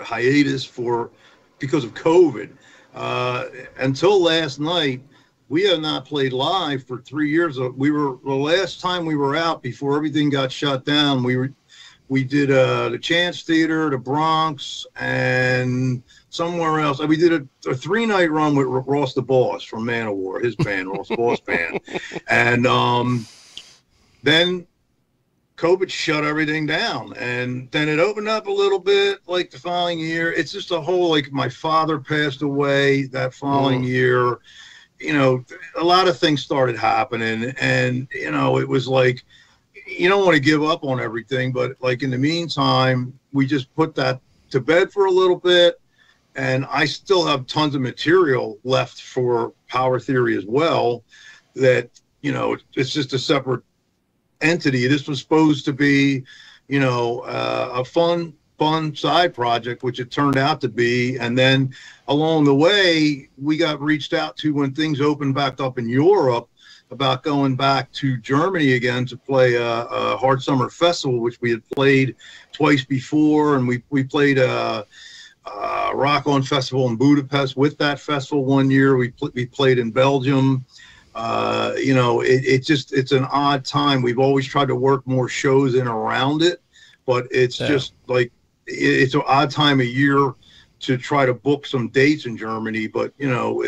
hiatus because of COVID. Until last night, we have not played live for 3 years. The last time we were out before everything got shut down. We did the Chance Theater, the Bronx, and somewhere else. We did a 3-night run with Ross the Boss from Manowar, his band, Ross the Boss band. And then COVID shut everything down. And then it opened up a little bit like the following year. It's just a whole, like, my father passed away that following year. You know, a lot of things started happening. And, you know, it was like, you don't want to give up on everything, but like in the meantime, we just put that to bed for a little bit. And I still have tons of material left for Power Theory as well. That, you know, it's just a separate entity. This was supposed to be, you know, a fun side project, which it turned out to be. And then along the way, we got reached out to when things opened back up in Europe about going back to Germany again to play a Hard Summer Festival, which we had played twice before. And we played a Rock On Festival in Budapest with that festival one year. We played in Belgium. You know, it's an odd time. We've always tried to work more shows in around it, but it's just like, it's an odd time of year to try to book some dates in Germany. But, you know,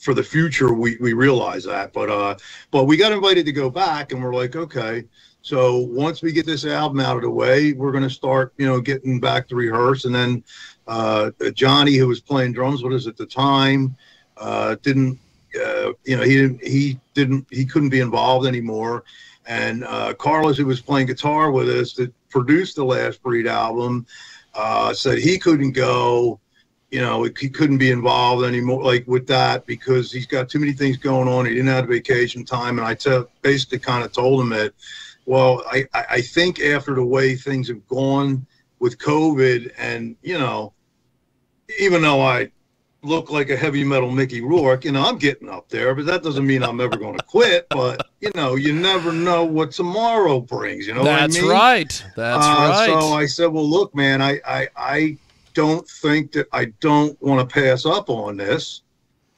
for the future, we realize that, but we got invited to go back, and we're like, okay, so once we get this album out of the way, we're going to start, you know, getting back to rehearse. And then Johnny, who was playing drums with us at the time, you know, he couldn't be involved anymore. And Carlos, who was playing guitar with us, that produced the Last Breed album, said he couldn't go. You know, he couldn't be involved anymore, like with that, because he's got too many things going on. He didn't have vacation time. And I basically kind of told him that, well, I think after the way things have gone with COVID, and, you know, even though I look like a heavy metal Mickey Rourke, you know, I'm getting up there, but that doesn't mean I'm ever going to quit. But, you know, you never know what tomorrow brings, you know what I mean? That's right. That's right. So I said, well, look, man, I don't think that I don't want to pass up on this,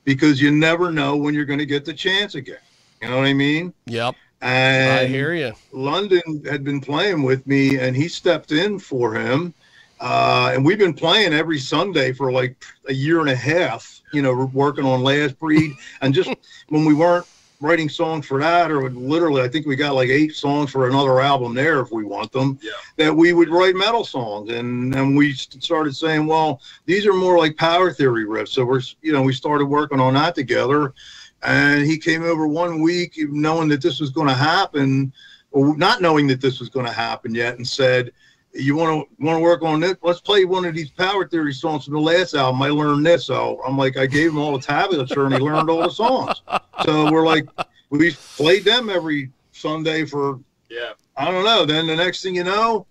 because you never know when you're going to get the chance again. You know what I mean? Yep. And I hear you. London had been playing with me, and he stepped in for him. And we've been playing every Sunday for like a year and a half, you know, working on Last Breed. And just when we weren't writing songs for that, or literally, I think we got like 8 songs for another album there if we want them, that we would write metal songs. And we started saying, well, these are more like Power Theory riffs. So we started working on that together. And he came over one week knowing that this was going to happen, or not knowing that this was going to happen yet, and said, you want to work on this? Let's play one of these Power Theory songs from the last album. I learned this. So I'm like, I gave him all the tablature, and he learned all the songs. So we're like, we played them every Sunday for, I don't know. Then the next thing you know,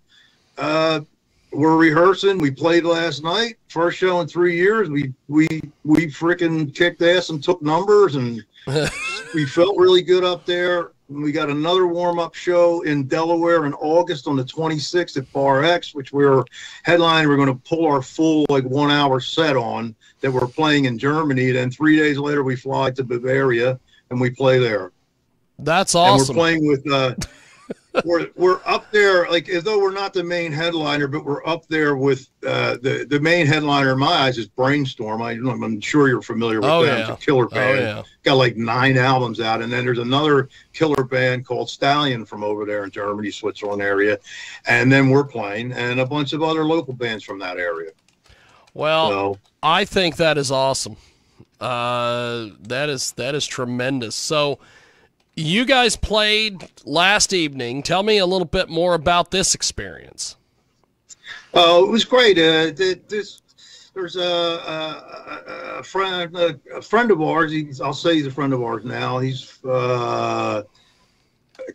we're rehearsing. We played last night, first show in 3 years. We freaking kicked ass and took numbers, and we felt really good up there. We got another warm-up show in Delaware in August on the 26th at Bar X, which we're headlining. We're going to pull our full, like, 1-hour set on that we're playing in Germany. Then 3 days later, we fly to Bavaria, and we play there. That's awesome. And we're playing with we're up there, like, as though we're not the main headliner, but we're up there with the main headliner in my eyes is Brainstorm. I'm sure you're familiar with them. It's a killer band. Got like 9 albums out. And then there's another killer band called Stallion from over there in Germany, Switzerland area. And then we're playing, and a bunch of other local bands from that area. Well, I think that is awesome. That is tremendous. So you guys played last evening. Tell me a little bit more about this experience. Oh, it was great. There's a friend of ours. I'll say he's a friend of ours now. He's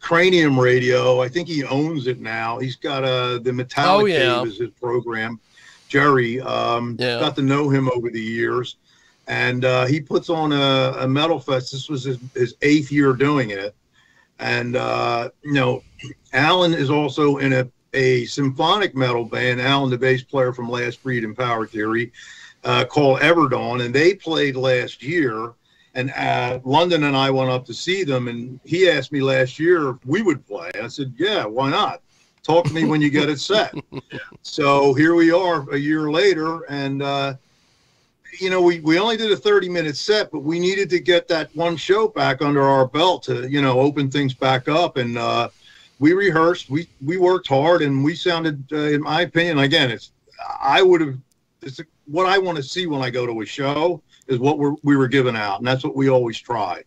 Cranium Radio. I think he owns it now. He's got the Metallic Cave as his program. Jerry, got to know him over the years. And he puts on a metal fest. This was his 8th year doing it. And, you know, Alan is also in a symphonic metal band, Alan, the bass player from Last Breed and Power Theory, called Everdawn, and they played last year. And London and I went up to see them, and he asked me last year if we would play. I said, yeah, why not? Talk to me when you get it set. So here we are a year later, and you know, we only did a 30-minute set, but we needed to get that one show back under our belt to, you know, open things back up. And we rehearsed, we worked hard, and we sounded, in my opinion, again, it's what I want to see when I go to a show is what we were giving out, and that's what we always try.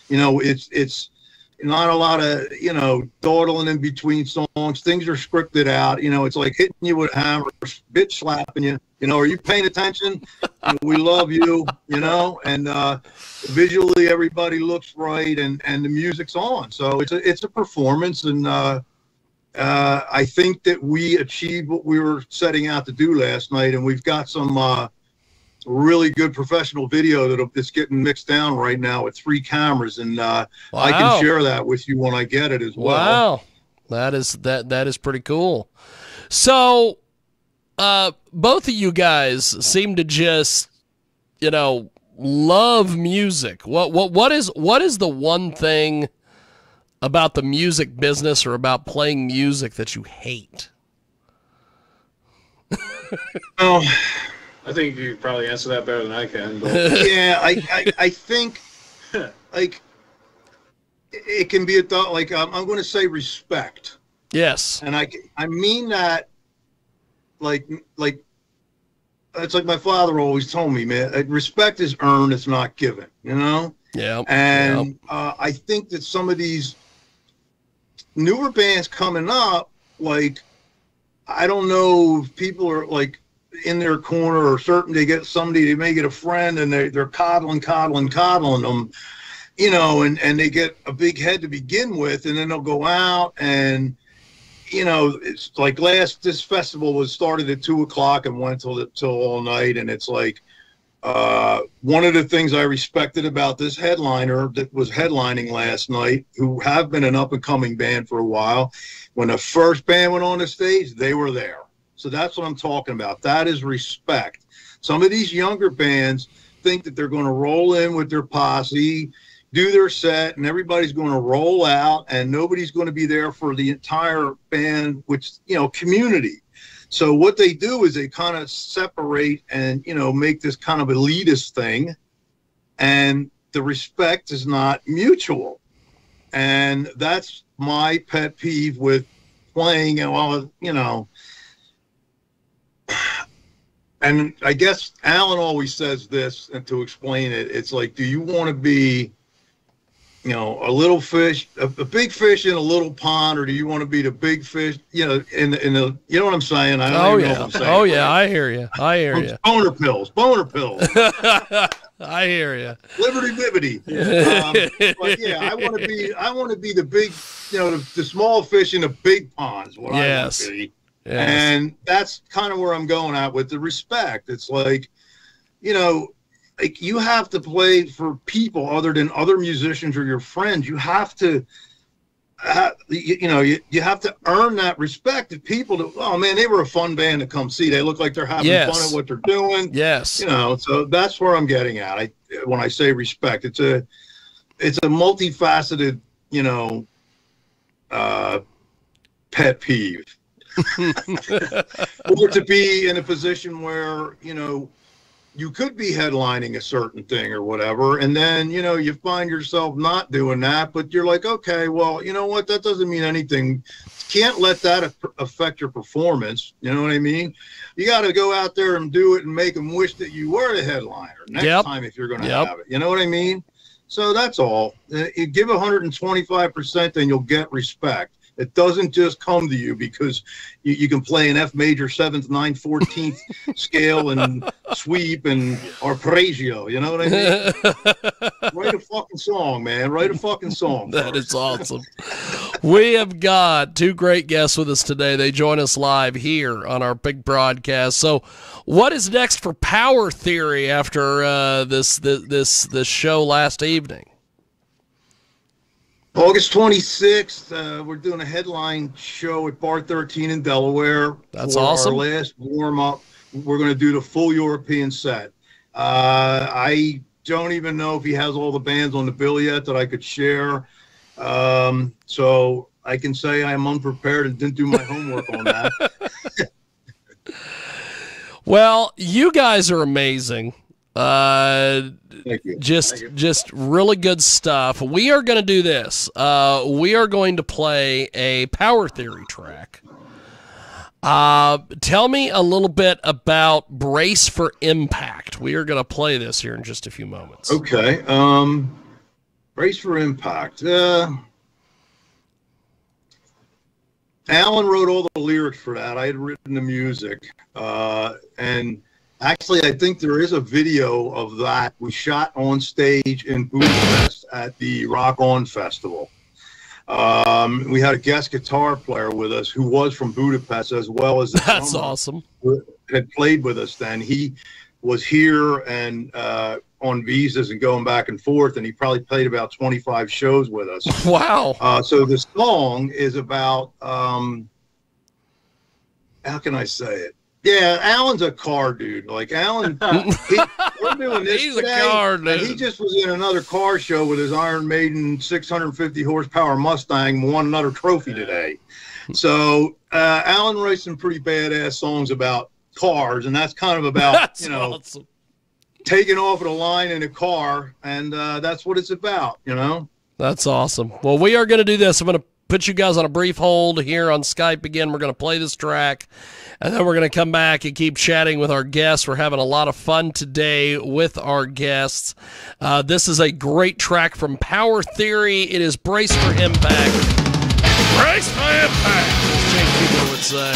You know, it's not a lot of, you know, dawdling in between songs. Things are scripted out. You know, it's like hitting you with a hammer, bitch slapping you. You know, are you paying attention? We love you, you know, and visually everybody looks right, and the music's on. So it's a performance, and I think that we achieved what we were setting out to do last night, and we've got some really good professional video that's getting mixed down right now with 3 cameras, and wow. I can share that with you when I get it as well. Wow, that is pretty cool. So both of you guys seem to just, you know, love music. What is the one thing about the music business or about playing music that you hate? Oh, I think you probably answer that better than I can. But. Yeah, I think like it can be a thought. Like I'm going to say respect. Yes, and I mean that like it's like my father always told me, man. Respect is earned; it's not given. You know. Yeah. And I think that some of these newer bands coming up, like I don't know if people are like in their corner or certain they get somebody, they may get a friend, and they're coddling them, you know, and they get a big head to begin with, and then they'll go out and, you know, it's like this festival was started at 2:00 and went till all night, and it's like one of the things I respected about this headliner that was headlining last night, who have been an up-and-coming band for a while, when the first band went on the stage, they were there. So that's what I'm talking about. That is respect. Some of these younger bands think that they're going to roll in with their posse, do their set, and everybody's going to roll out, and nobody's going to be there for the entire band, which, you know, community. So what they do is they kind of separate and, you know, make this kind of elitist thing, and the respect is not mutual. And that's my pet peeve with playing, well, you know. And I guess Alan always says this, and to explain it, it's like, do you want to be, you know, a little fish, a big fish in a little pond, or do you want to be the big fish, you know, in the, you know what I'm saying? I don't even know what I'm saying. Oh yeah, I hear you. Boner pills. I hear you. Liberty bibbity. But yeah, I want to be the big, you know, the small fish in the big ponds. What I want to be. Yes. And that's kind of where I'm going at with the respect. It's like, you know, like you have to play for people other than other musicians or your friends. You have to, you know, you have to earn that respect of people. To, oh man, they were a fun band to come see. They look like they're having fun at what they're doing. Yes. You know, so that's where I'm getting at. When I say respect, it's a multifaceted, you know, pet peeve. Or to be in a position where, you know, you could be headlining a certain thing or whatever, and then, you know, you find yourself not doing that, but you're like, okay, well, you know what, that doesn't mean anything. Can't let that affect your performance. You know what I mean? You got to go out there and do it and make them wish that you were the headliner next time if you're going to have it. You know what I mean? So that's all. You give 125%, then you'll get respect. It doesn't just come to you because you can play an F major 7th, 9th, 14th scale and sweep and arpeggio. You know what I mean? Write a fucking song, man. Write a fucking song. That is awesome. We have got 2 great guests with us today. They join us live here on our big broadcast. So what is next for Power Theory after this show last evening? August 26th, we're doing a headline show at Bar 13 in Delaware. That's awesome. Our last warm-up, we're going to do the full European set. I don't even know if he has all the bands on the bill yet that I could share. So I can say I'm unprepared and didn't do my homework on that. Well, you guys are amazing. Thank you. Just really good stuff. We are going to do this. We are going to play a Power Theory track. Tell me a little bit about Brace for Impact. We are going to play this here in just a few moments. Okay. Brace for Impact. Alan wrote all the lyrics for that. I had written the music. And actually, I think there is a video of that we shot on stage in Budapest at the Rock On Festival. We had a guest guitar player with us who was from Budapest, as well as the That's awesome. Who had played with us then. He was here and on visas and going back and forth, and he probably played about 25 shows with us. Wow. So the song is about, how can I say it? Yeah, Alan's a car dude. Like Alan, we're doing this He's today, a car dude. and he just was in another car show with his Iron Maiden 650 horsepower Mustang, won another trophy today. So Alan writes some pretty badass songs about cars, and that's kind of about awesome. Taking off at a line in a car, and that's what it's about, That's awesome. Well, we are going to do this. I'm going to put you guys on a brief hold here on Skype again. We're going to play this track, and then we're going to come back and keep chatting with our guests. We're having a lot of fun today with our guests. This is a great track from Power Theory. It is Brace for Impact. Brace for Impact, as Jake Cooper would say.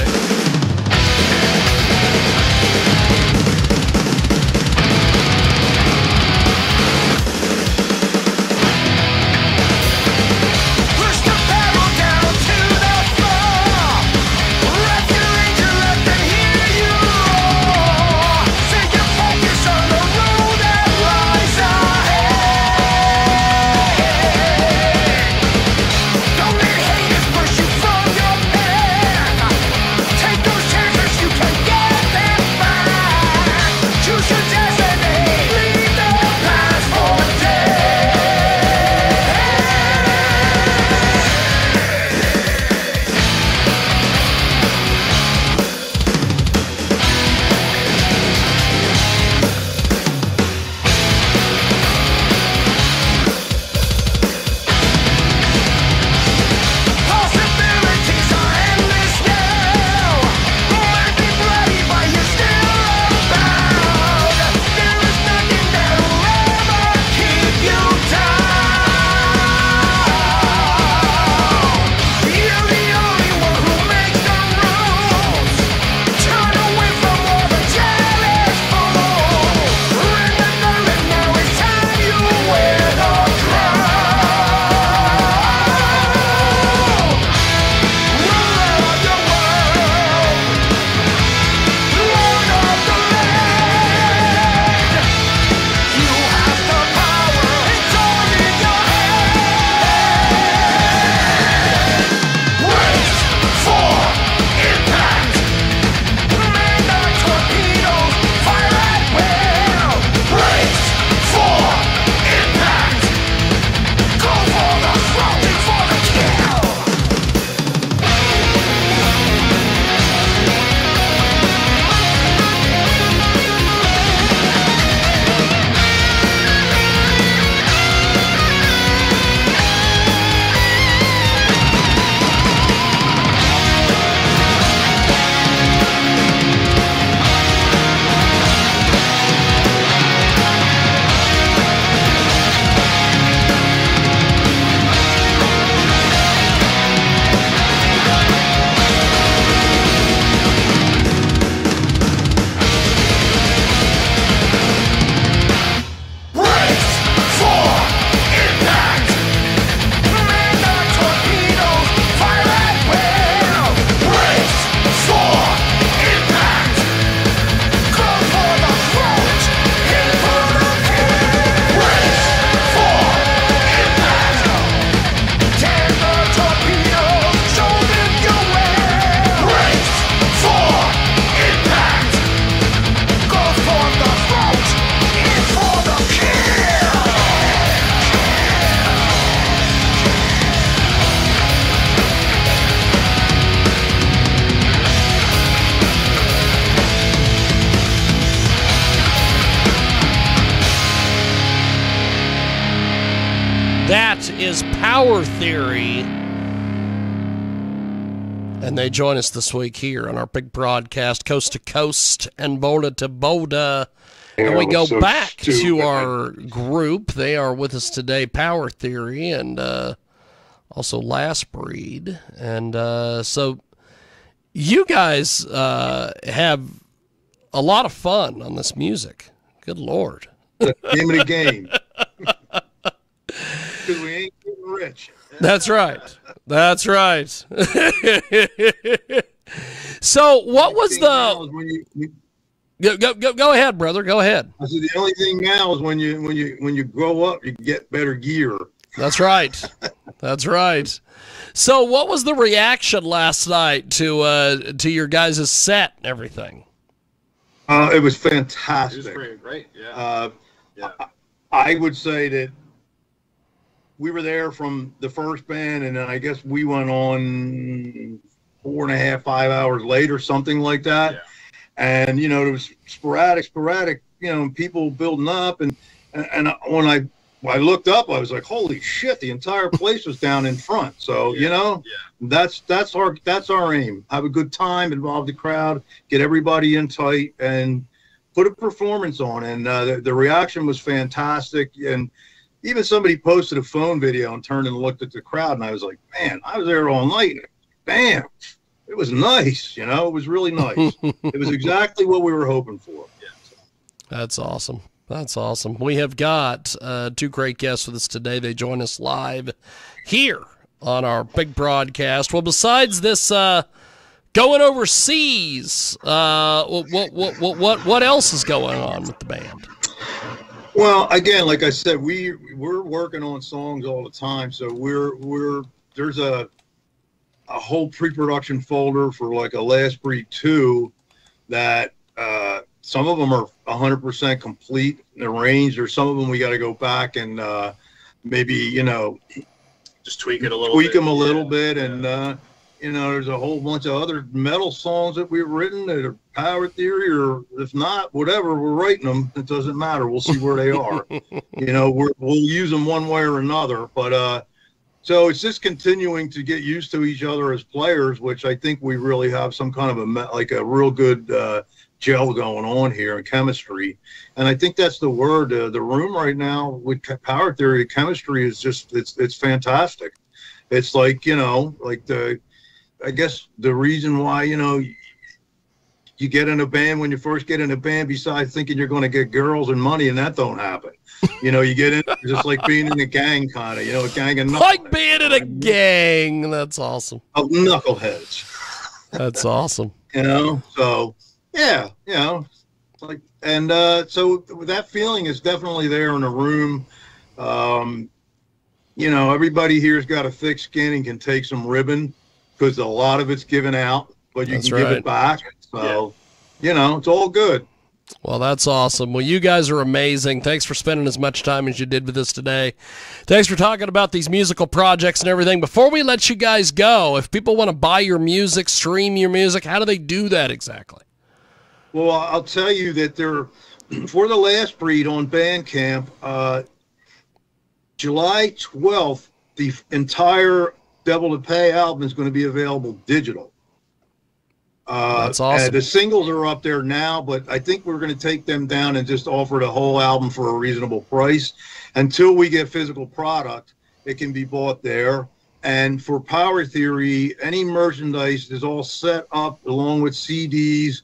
Take those chances, you can get them. is Power Theory. And they join us this week here on our big broadcast, coast to coast and border to border. And we go back to our group. They are with us today, Power Theory, and also Last Breed. And so you guys have a lot of fun on this music. Good Lord. Name of the game. Because we ain't getting rich. That's right. That's right. So what was the... Go ahead, brother. Go ahead. I said the only thing now is when you grow up, you get better gear. That's right. That's right. So what was the reaction last night to your guys' set and everything? It was fantastic. It was pretty great. Yeah. I would say that we were there from the first band, and then I guess we went on 4.5, 5 hours later, something like that. Yeah. And, you know, it was sporadic, you know, people building up. And when I looked up, I was like, holy shit, the entire place was down in front. So, you know, that's our aim. Have a good time, involve the crowd, get everybody in tight, and put a performance on. And the reaction was fantastic. And even somebody posted a phone video and turned and looked at the crowd, and I was like, man, I was there all night. Damn, it was nice. You know, it was really nice. It was exactly what we were hoping for. Yeah, so. That's awesome. That's awesome. We have got two great guests with us today. They join us live here on our big broadcast. Well, besides this going overseas, what else is going on with the band? Well, again, like I said, we're working on songs all the time. So there's a whole pre-production folder for like a Last Breed 2 that some of them are 100% complete and arranged, or some of them we got to go back and maybe, you know, just tweak it a little bit. Tweak them a little bit. And, you know, there's a whole bunch of other metal songs that we've written that are Power Theory, or if not, whatever, we're writing them. It doesn't matter. We'll see where they are. You know, we'll use them one way or another. But so it's just continuing to get used to each other as players, which I think we really have some kind of a real good gel going on here in chemistry. And I think that's the word. The room right now with Power Theory, chemistry is just, it's fantastic. It's like, you know, like I guess the reason why, you know, you get in a band when you first get in a band, besides thinking you're going to get girls and money, and that don't happen. You know, you get in just like being in a gang, kind of, you know, a gang of knuckleheads. Like being in a gang. That's awesome. Of knuckleheads. That's awesome. You know, so yeah, you know, like, and so that feeling is definitely there in the room. You know, everybody here's got a thick skin and can take some ribbon, because a lot of it's given out, but you can give it back. So, you know, it's all good. Well, that's awesome. Well, you guys are amazing. Thanks for spending as much time as you did with us today. Thanks for talking about these musical projects and everything. Before we let you guys go, if people want to buy your music, stream your music, how do they do that exactly? Well, I'll tell you that for the Last Breed on Bandcamp, July 12th, the entire Devil to Pay album is going to be available digital. That's awesome. The singles are up there now, but I think we're going to take them down and just offer the whole album for a reasonable price. Until we get physical product, it can be bought there. And for Power Theory, any merchandise is all set up along with CDs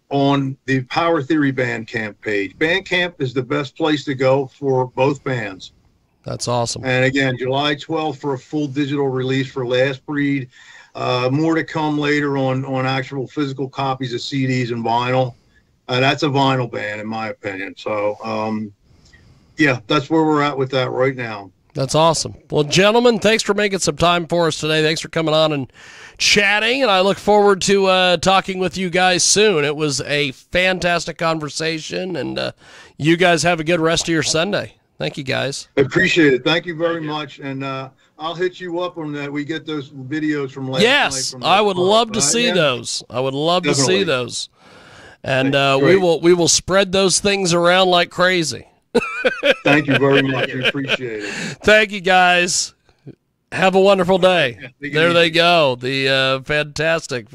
on the Power Theory Bandcamp page. Bandcamp is the best place to go for both bands. That's awesome. And again, July 12th for a full digital release for Last Breed. More to come later on actual physical copies of CDs and vinyl. That's a vinyl band, in my opinion. So, yeah, that's where we're at with that right now. That's awesome. Well, gentlemen, thanks for making some time for us today. Thanks for coming on and chatting, and I look forward to talking with you guys soon. It was a fantastic conversation, and you guys have a good rest of your Sunday. Thank you, guys. I appreciate it. Thank you very much. And I'll hit you up on that. We get those videos from last night. Yes, I would love to see those. I would love to see those. And we will spread those things around like crazy. Thank you very much. We appreciate it. Thank you, guys. Have a wonderful day. Yeah, there they go. The fantastic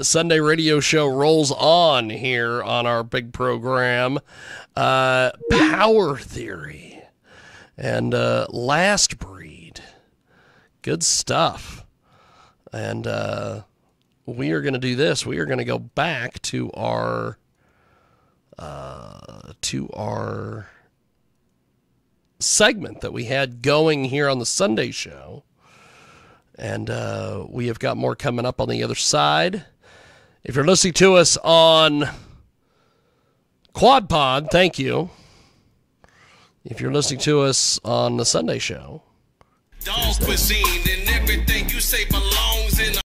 Sunday radio show rolls on here on our big program. Power Theory and Last Breed. Good stuff. And we are going to do this. We are going to go back to our segment that we had going here on the Sunday show. And we have got more coming up on the other side. If you're listening to us on Quad Pod, thank you. If you're listening to us on the Sunday show, dog cuisine and everything you say belongs in